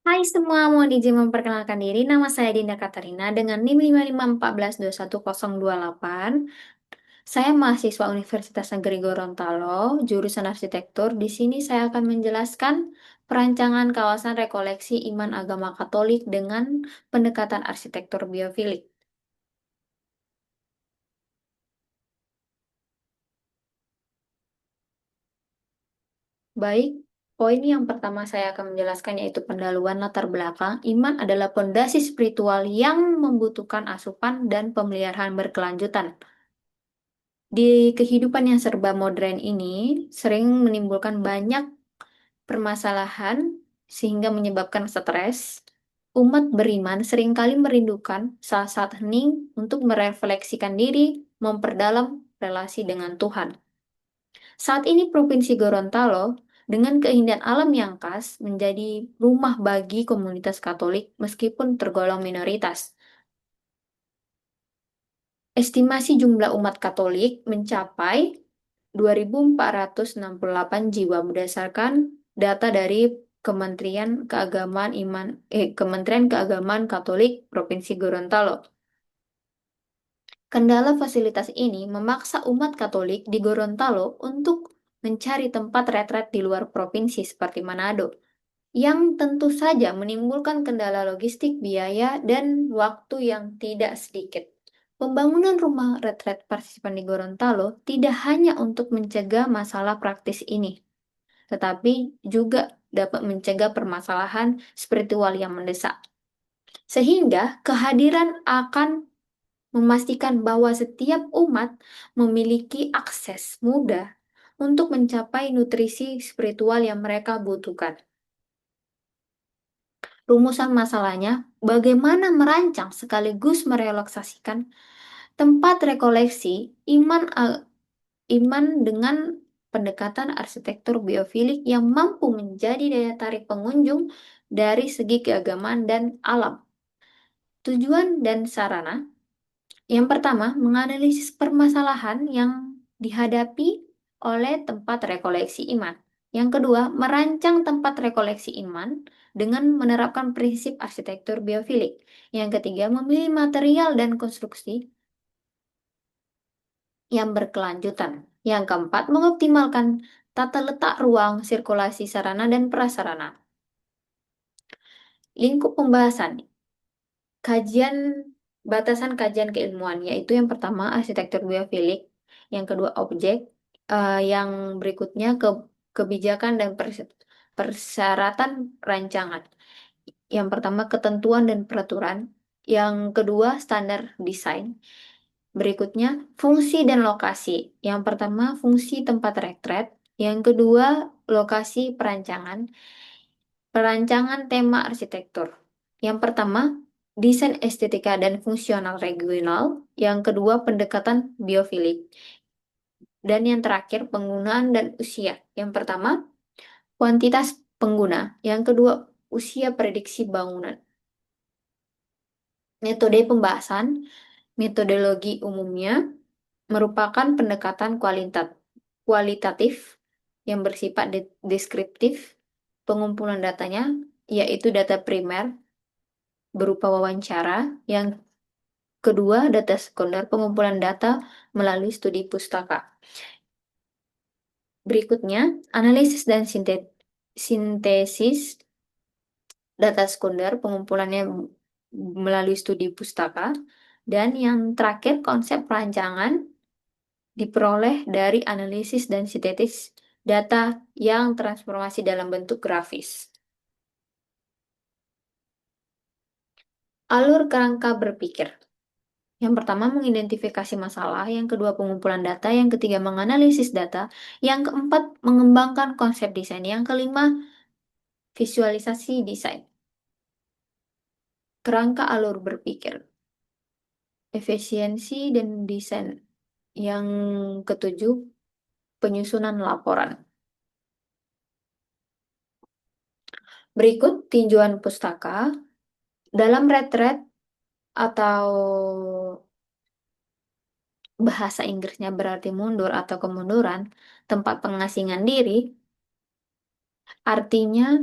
Hai semua, mohon izin memperkenalkan diri. Nama saya Dinda Katarina dengan NIM 55142128. Saya mahasiswa Universitas Negeri Gorontalo, jurusan arsitektur. Di sini saya akan menjelaskan perancangan kawasan rekoleksi iman agama Katolik dengan pendekatan arsitektur biofilik. Baik, poin yang pertama saya akan menjelaskan yaitu pendahuluan latar belakang. Iman adalah pondasi spiritual yang membutuhkan asupan dan pemeliharaan berkelanjutan. Di kehidupan yang serba modern ini, sering menimbulkan banyak permasalahan sehingga menyebabkan stres. Umat beriman seringkali merindukan saat-saat hening untuk merefleksikan diri, memperdalam relasi dengan Tuhan. Saat ini Provinsi Gorontalo dengan keindahan alam yang khas menjadi rumah bagi komunitas Katolik meskipun tergolong minoritas. Estimasi jumlah umat Katolik mencapai 2.468 jiwa berdasarkan data dari Kementerian Keagamaan Katolik Provinsi Gorontalo. Kendala fasilitas ini memaksa umat Katolik di Gorontalo untuk mencari tempat retret di luar provinsi seperti Manado, yang tentu saja menimbulkan kendala logistik, biaya, dan waktu yang tidak sedikit. Pembangunan rumah retret partisipan di Gorontalo tidak hanya untuk mencegah masalah praktis ini, tetapi juga dapat mencegah permasalahan spiritual yang mendesak. Sehingga kehadiran akan memastikan bahwa setiap umat memiliki akses mudah untuk mencapai nutrisi spiritual yang mereka butuhkan. Rumusan masalahnya, bagaimana merancang sekaligus merelaksasikan tempat rekoleksi iman dengan pendekatan arsitektur biofilik yang mampu menjadi daya tarik pengunjung dari segi keagamaan dan alam. Tujuan dan sarana. Yang pertama, menganalisis permasalahan yang dihadapi oleh tempat rekoleksi iman. Yang kedua, merancang tempat rekoleksi iman dengan menerapkan prinsip arsitektur biofilik. Yang ketiga, memilih material dan konstruksi yang berkelanjutan. Yang keempat, mengoptimalkan tata letak ruang, sirkulasi sarana dan prasarana. Lingkup pembahasan, kajian batasan kajian keilmuan, yaitu yang pertama arsitektur biofilik, yang kedua objek, yang berikutnya kebijakan dan persyaratan rancangan. Yang pertama ketentuan dan peraturan, yang kedua standar desain, berikutnya fungsi dan lokasi. Yang pertama fungsi tempat retret, yang kedua lokasi perancangan, perancangan tema arsitektur. Yang pertama, desain estetika dan fungsional regional. Yang kedua, pendekatan biofilik. Dan yang terakhir, penggunaan dan usia. Yang pertama, kuantitas pengguna. Yang kedua, usia prediksi bangunan. Metode pembahasan, metodologi umumnya merupakan pendekatan kualitatif yang bersifat deskriptif. Pengumpulan datanya yaitu data primer berupa wawancara. Yang kedua, data sekunder, pengumpulan data melalui studi pustaka. Berikutnya, analisis dan sintesis data sekunder, pengumpulannya melalui studi pustaka. Dan yang terakhir, konsep perancangan diperoleh dari analisis dan sintetis data yang transformasi dalam bentuk grafis. Alur kerangka berpikir. Yang pertama mengidentifikasi masalah, yang kedua pengumpulan data, yang ketiga menganalisis data, yang keempat mengembangkan konsep desain, yang kelima visualisasi desain. Kerangka alur berpikir, efisiensi dan desain. Yang ketujuh penyusunan laporan. Berikut tinjauan pustaka dalam retret atau bahasa Inggrisnya berarti mundur atau kemunduran, tempat pengasingan diri, artinya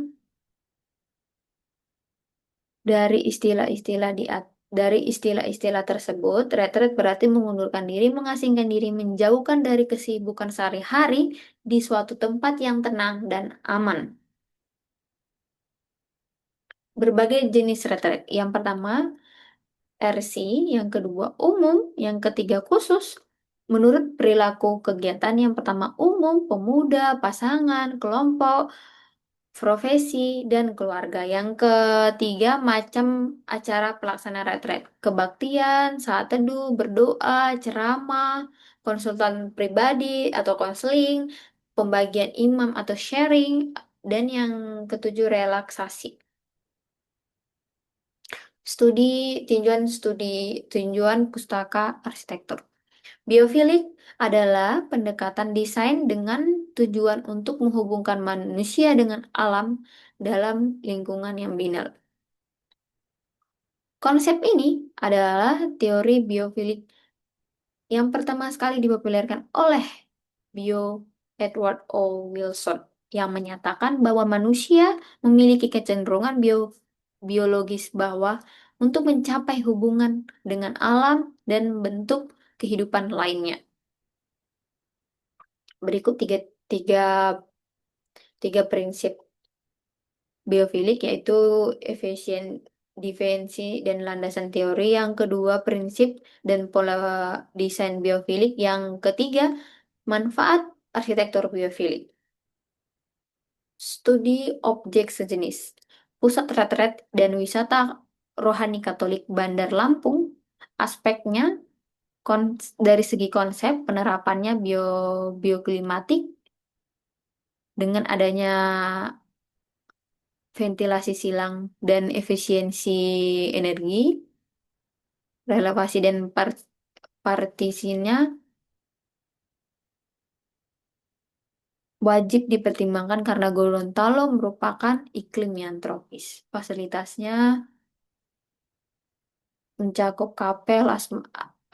Dari istilah-istilah tersebut, retret berarti mengundurkan diri, mengasingkan diri, menjauhkan dari kesibukan sehari-hari di suatu tempat yang tenang dan aman. Berbagai jenis retret. Yang pertama, RC, yang kedua umum, yang ketiga khusus. Menurut perilaku kegiatan yang pertama umum, pemuda, pasangan, kelompok, profesi, dan keluarga. Yang ketiga, macam acara pelaksana retret. Kebaktian, saat teduh, berdoa, ceramah, konsultan pribadi atau konseling, pembagian imam atau sharing, dan yang ketujuh, relaksasi. Tinjuan pustaka arsitektur. Biofilik adalah pendekatan desain dengan tujuan untuk menghubungkan manusia dengan alam dalam lingkungan yang binal. Konsep ini adalah teori biofilik yang pertama sekali dipopulerkan oleh Bio Edward O. Wilson yang menyatakan bahwa manusia memiliki kecenderungan biologis bawah untuk mencapai hubungan dengan alam dan bentuk kehidupan lainnya. Berikut tiga, tiga prinsip biofilik yaitu efisien, defensi, dan landasan teori. Yang kedua, prinsip dan pola desain biofilik. Yang ketiga, manfaat arsitektur biofilik. Studi objek sejenis. Pusat retret dan wisata rohani Katolik Bandar Lampung. Aspeknya dari segi konsep penerapannya bioklimatik dengan adanya ventilasi silang dan efisiensi energi, relevasi dan partisinya wajib dipertimbangkan karena Gorontalo merupakan iklim yang tropis. Fasilitasnya mencakup kapel,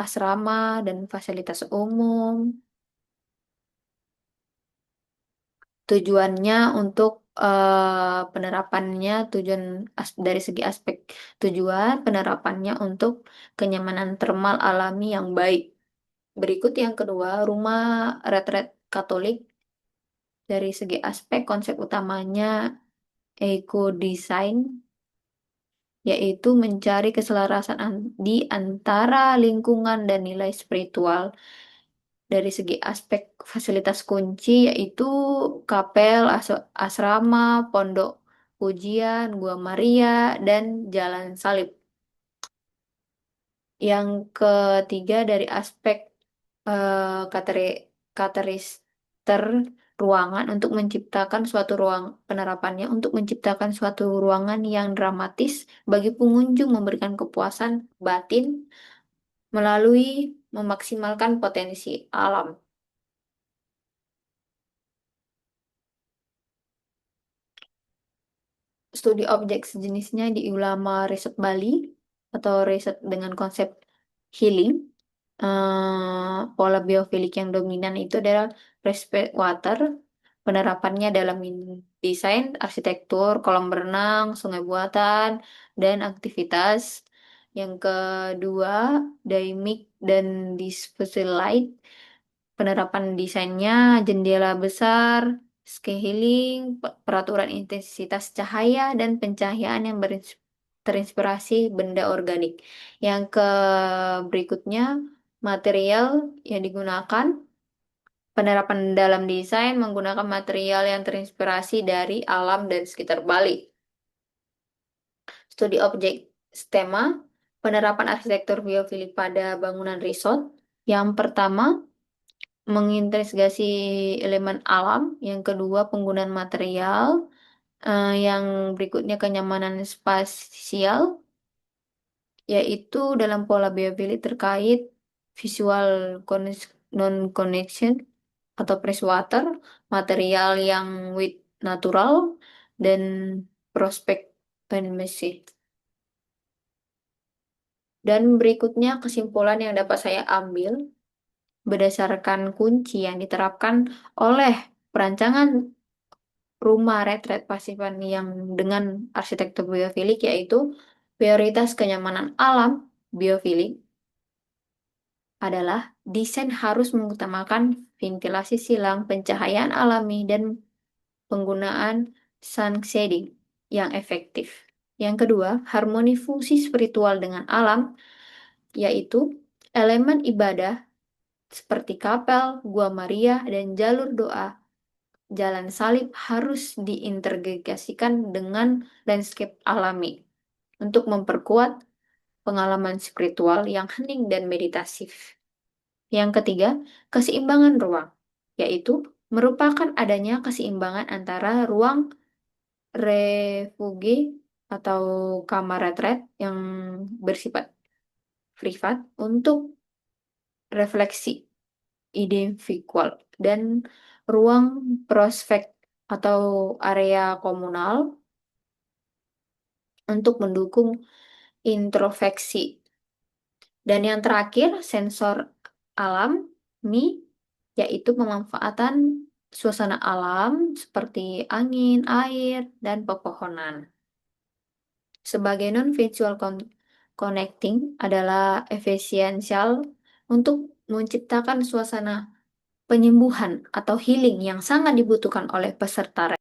asrama, dan fasilitas umum. Tujuannya untuk penerapannya, dari segi aspek tujuan, penerapannya untuk kenyamanan termal alami yang baik. Berikut yang kedua, rumah retret Katolik dari segi aspek konsep utamanya eco design, yaitu mencari keselarasan di antara lingkungan dan nilai spiritual. Dari segi aspek fasilitas kunci, yaitu kapel, asrama, pondok pujian, Gua Maria, dan Jalan Salib. Yang ketiga dari aspek kateri karakteristik ruangan untuk menciptakan suatu ruang penerapannya untuk menciptakan suatu ruangan yang dramatis bagi pengunjung, memberikan kepuasan batin melalui memaksimalkan potensi alam. Studi objek sejenisnya di Ulama Riset Bali atau riset dengan konsep healing. Pola biofilik yang dominan itu adalah respect water. Penerapannya dalam desain, arsitektur, kolam berenang, sungai buatan, dan aktivitas. Yang kedua, dynamic dan diffuse light. Penerapan desainnya jendela besar, scaling, peraturan intensitas cahaya, dan pencahayaan yang terinspirasi benda organik. Yang ke berikutnya, material yang digunakan. Penerapan dalam desain menggunakan material yang terinspirasi dari alam dan sekitar Bali. Studi objek STEMA, penerapan arsitektur biofilik pada bangunan resort. Yang pertama, mengintegrasi elemen alam. Yang kedua, penggunaan material. Yang berikutnya, kenyamanan spasial, yaitu dalam pola biofilik terkait visual non-connection atau freshwater, material yang with natural, dan prospek penmesi. Dan berikutnya kesimpulan yang dapat saya ambil berdasarkan kunci yang diterapkan oleh perancangan rumah retret Pasipan yang dengan arsitektur biofilik, yaitu Prioritas kenyamanan alam biofilik adalah desain harus mengutamakan ventilasi silang, pencahayaan alami, dan penggunaan sun shading yang efektif. Yang kedua, harmoni fungsi spiritual dengan alam, yaitu elemen ibadah seperti kapel, gua Maria, dan jalur doa jalan salib harus diintegrasikan dengan landscape alami untuk memperkuat pengalaman spiritual yang hening dan meditatif. Yang ketiga, keseimbangan ruang, yaitu merupakan adanya keseimbangan antara ruang refuge atau kamar retret yang bersifat privat untuk refleksi individual dan ruang prospek atau area komunal untuk mendukung introspeksi. Dan yang terakhir, sensor alam Mi, yaitu pemanfaatan suasana alam seperti angin, air, dan pepohonan. Sebagai non-visual connecting adalah efisiensial untuk menciptakan suasana penyembuhan atau healing yang sangat dibutuhkan oleh peserta.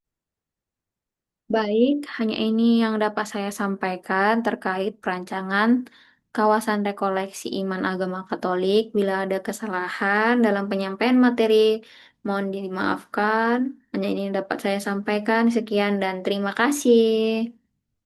Baik, hanya ini yang dapat saya sampaikan terkait perancangan kawasan rekoleksi iman agama Katolik. Bila ada kesalahan dalam penyampaian materi, mohon dimaafkan. Hanya ini yang dapat saya sampaikan. Sekian dan terima kasih.